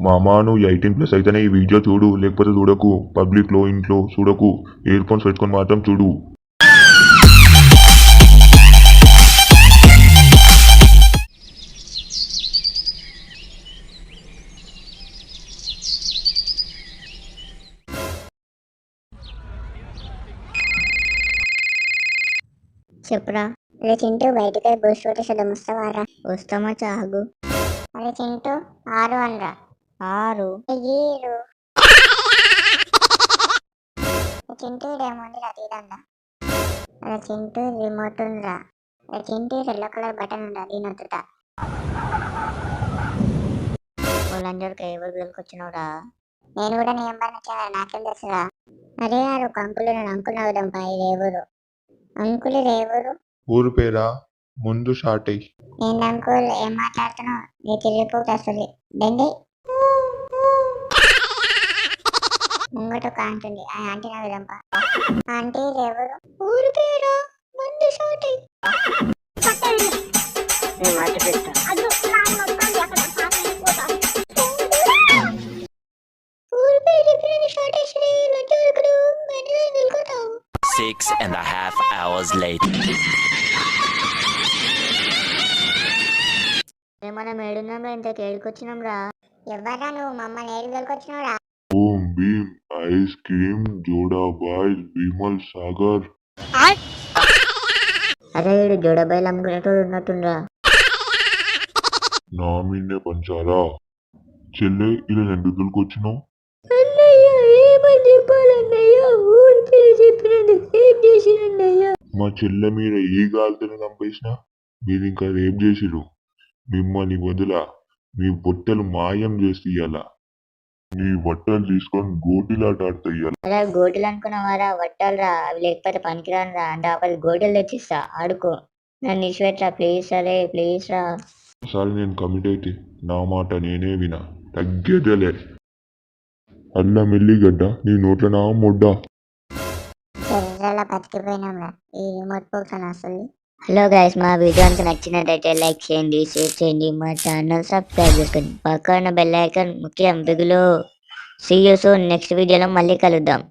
మామా నువ్వు 18+ అయితేనే ఈ వీడియో చూడు, లేకపోతే చూడకు. పబ్లిక్ లో ఇంట్లో చూడకు. ఇయర్ ఫోన్స్ పెట్టుకొని మాత్రం చూడు. చెప్పురా. అరే చింటూ, బయటకి బూస్ట్ కొట్టేసేద్దాం, వస్తావారా? వస్తామా చాగు. అరే చింటూ, 6 అనరా. 6 7 చింటూ ఇదేముందిరా తీరందా. అరే చింటూ, రిమోట్ ఉందిరా. అరే చింటూ, ఎల్లో కలర్ బటన్ ఉందా, దీని వద్దుతా. వాళ్ళందరికీ ఎవరు గెలుకొచ్చినవురా? నేను కూడా నీ ఎంబర్ నచ్చాను, నాకేం తెలుసురా. అరే ఆరు అంకులు, నేను అంకుల్ అవుదాం పా. ఇదేవరు అంకుల్? ఇదేవరు? ఊరు పేరా ముందు షార్ట్ అయ్యి. ఏంది అంకుల్, ఏం మాట్లాడుతున్నావు? నీ తిరిగిపోతే వస్తుంది బండి. ముంగట ఒక ఆంటీ ఉంది, ఆ ఆంటీ నా విధంపా. ఆంటీ ఎవరు? ఊరు పేరు ముందు షార్ట్ అయ్యి. ఊరు పేరు చెప్పిన షార్ట్ వేసి 6.5 hours later. మనం ఏడున్నాం రా, ఇంతకు ఏడుకొచ్చినాం రా. ఎవ్వరా నువ్వు? మమ్మల్ని ఏడు గెలుకొచ్చినావు రా. Om Bheem, ice cream, Joda boys, Vimal Sagar. అరే వీడు జోడబాయిలు అమ్ముకునేటోడు ఉన్నట్టుండ్రా. నా మీనే పంచారా? చెల్లె ఇలా ఎందుకు దొరికొచ్చినావు? మా చెల్లె మీద ఈ గాలితో చంపేసిన మీరు ఇంకా రేపు చేసిరు. మిమ్మల్ని వదిల మీ బొట్టలు మాయం చేసి ఇయ్యాల. మీ బట్టలు తీసుకొని గోటిలాట ఆడతా ఇయ్యాల. అలా గోటులు అనుకున్నావారా? వట్టాలరా, అవి లేకపోతే పనికిరాను రా. అంటే అవి గోటులు తెచ్చిస్తా, ఆడుకో. నన్ను ఇచ్చిపెట్టరా ప్లీజ్. సరే ప్లీజ్ రా. ఒకసారి నేను కమిట్ అయితే నా మాట నేనే వినా, తగ్గేదేలే. అల్లా మెల్లిగడ్డ నీ నోట్ల నా మొడ్డా. బతికిపోయినాంరా ఈ రిమోట్ బాక్స్ అసలు. హలో గైస్, మా వీడియో అంతా నచ్చినట్టయితే లైక్ చేయండి, షేర్ చేయండి, మా ఛానల్ సబ్స్క్రైబ్ చేసుకోండి. పక్కన బెల్ ఐకాన్ ముఖ్యం బిగులు. See you soon. నెక్స్ట్ వీడియోలో మళ్ళీ కలుద్దాం.